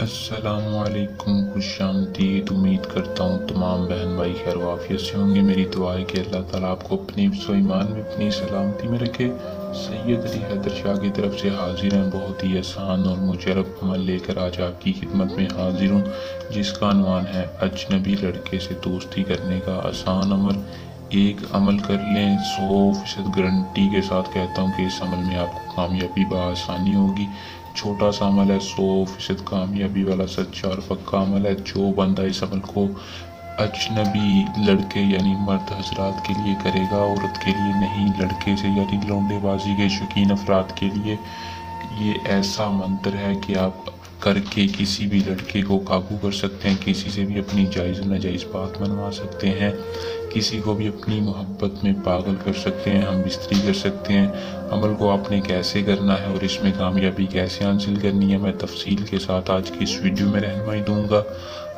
السلام علیکم، خوش آمدید۔ امید کرتا ہوں تمام بہن بھائی خیر و عافیت سے ہوں گے۔ میری دعا ہے کہ اللہ تعالیٰ آپ کو اپنی حفظ و ایمان میں اپنی سلامتی میں رکھے۔ سید علی حیدر شاہ کی طرف سے حاضر ہیں، بہت ہی آسان اور مجرب عمل لے کر آج آپ کی خدمت میں حاضر ہوں، جس کا عنوان ہے اجنبی لڑکے سے دوستی کرنے کا آسان عمل۔ ایک عمل کر لیں، 100% گارنٹی کے ساتھ کہتا ہوں کہ اس عمل میں آپ کو کامیابی بآسانی ہوگی۔ چھوٹا سا عمل ہے، 100% کامیابی والا سچا اور پکا عمل ہے۔ جو بندہ اس عمل کو اجنبی لڑکے یعنی مرد حضرات کے لیے کرے گا، عورت کے لیے نہیں، لڑکے سے یعنی لونڈے بازی کے شوقین افراد کے لیے یہ ایسا منتر ہے کہ آپ کر کے کسی بھی لڑکے کو قابو کر سکتے ہیں، کسی سے بھی اپنی جائز و ناجائز بات منوا سکتے ہیں، کسی کو بھی اپنی محبت میں پاگل کر سکتے ہیں، ہم بستری کر سکتے ہیں۔ عمل کو آپ نے کیسے کرنا ہے اور اس میں کامیابی کیسے حاصل کرنی ہے، میں تفصیل کے ساتھ آج کی اس ویڈیو میں رہنمائی دوں گا۔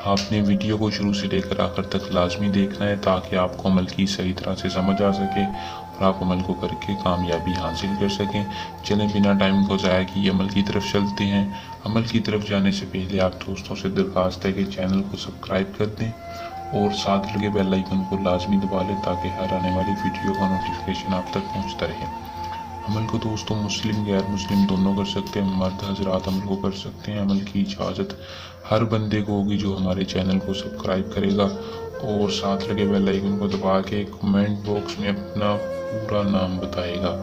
آپ نے ویڈیو کو شروع سے لے کر آخر تک لازمی دیکھنا ہے تاکہ آپ کو عمل کی صحیح طرح سے سمجھ آ سکے اور آپ عمل کو کر کے کامیابی حاصل کر سکیں۔ چلیں بنا ٹائم کو ضائع کیے عمل کی طرف چلتے ہیں۔ عمل کی طرف جانے سے پہلے آپ دوستوں سے درخواست ہے کہ چینل کو سبسکرائب کر دیں اور ساتھ لگے بیل آئیکن کو لازمی دبا لیں تاکہ ہر آنے والی ویڈیو کا نوٹیفیکیشن آپ تک پہنچتا رہے۔ عمل کو دوستوں مسلم غیر مسلم دونوں کر سکتے ہیں، مرد حضرات عمل کو کر سکتے ہیں۔ عمل کی اجازت ہر بندے کو ہوگی جو ہمارے چینل کو سبسکرائب کرے گا اور ساتھ لگے بیل آئیکن کو دبا کے کمنٹ باکس میں اپنا پورا نام بتائے گا،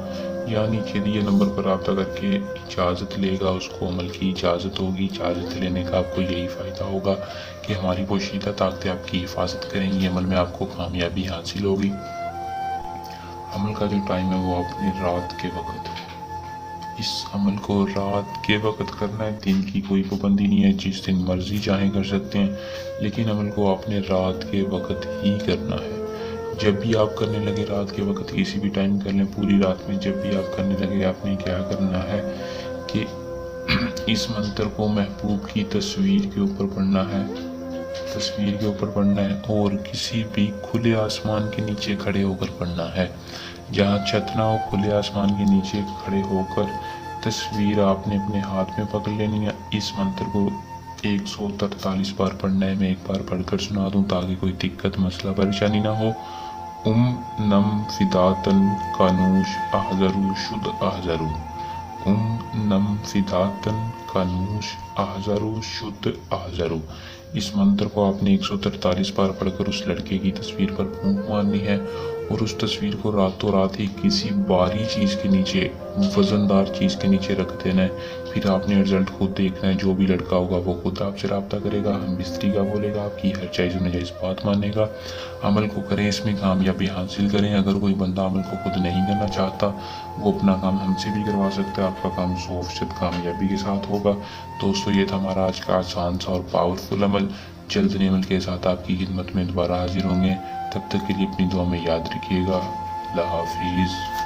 یا نیچے دیے نمبر پر رابطہ کر کے اجازت لے گا، اس کو عمل کی اجازت ہوگی۔ اجازت لینے کا آپ کو یہی فائدہ ہوگا کہ ہماری پوشیدہ طاقتیں آپ کی حفاظت کریں گی، عمل میں آپ کو کامیابی حاصل ہوگی۔ عمل کا جو ٹائم ہے وہ اپنے رات کے وقت، اس عمل کو رات کے وقت کرنا ہے، دن کی کوئی پابندی نہیں ہے، جس دن مرضی چاہیں کر سکتے ہیں، لیکن عمل کو آپ نے رات کے وقت ہی کرنا ہے۔ جب بھی آپ کرنے لگے رات کے وقت کسی بھی ٹائم کر لیں، پوری رات میں جب بھی آپ کرنے لگے آپ نے کیا کرنا ہے کہ اس منتر کو محبوب کی تصویر کے اوپر پڑھنا ہے اور کسی بھی کھلے آسمان کے نیچے کھڑے ہو کر پڑھنا ہے۔ جہاں چھت نہ ہو، کھلے آسمان کے نیچے کھڑے ہو کر تصویر آپ نے اپنے ہاتھ میں پکڑ لینی ہے۔ اس منتر کو 143 بار پڑھنا ہے۔ میں ایک بار پڑھ کر سنا دوں تاکہ کوئی دقت مسئلہ پریشانی نہ ہو۔ نم فداتن کانوش احذرو شد احذرو، نم فداتن کانوش احذرو شد احذرو۔ اس منتر کو آپ نے 143 بار پڑھ کر اس لڑکے کی تصویر پر پھونک مارنی ہے اور اس تصویر کو راتوں رات ہی کسی باری چیز کے نیچے، وزندار چیز کے نیچے رکھ دینا ہے۔ پھر آپ نے رزلٹ خود دیکھنا ہے، جو بھی لڑکا ہوگا وہ خود آپ سے رابطہ کرے گا، ہم بستری کا بولے گا، آپ کی ہر جائز و ناجائز بات مانے گا۔ عمل کو کریں، اس میں کامیابی حاصل کریں۔ اگر کوئی بندہ عمل کو خود نہیں کرنا چاہتا، وہ اپنا کام ہم سے بھی کروا سکتا ہے، آپ کا کام 100% کامیابی کے ساتھ ہوگا۔ دوستو یہ تھا ہمارا آج کا آسان سا اور پاورفل عمل۔ جلد نئے عمل کے ساتھ آپ کی خدمت میں دوبارہ حاضر ہوں گے، تب تک کے لیے اپنی دعا میں یاد رکھیے گا۔ اللہ حافظ۔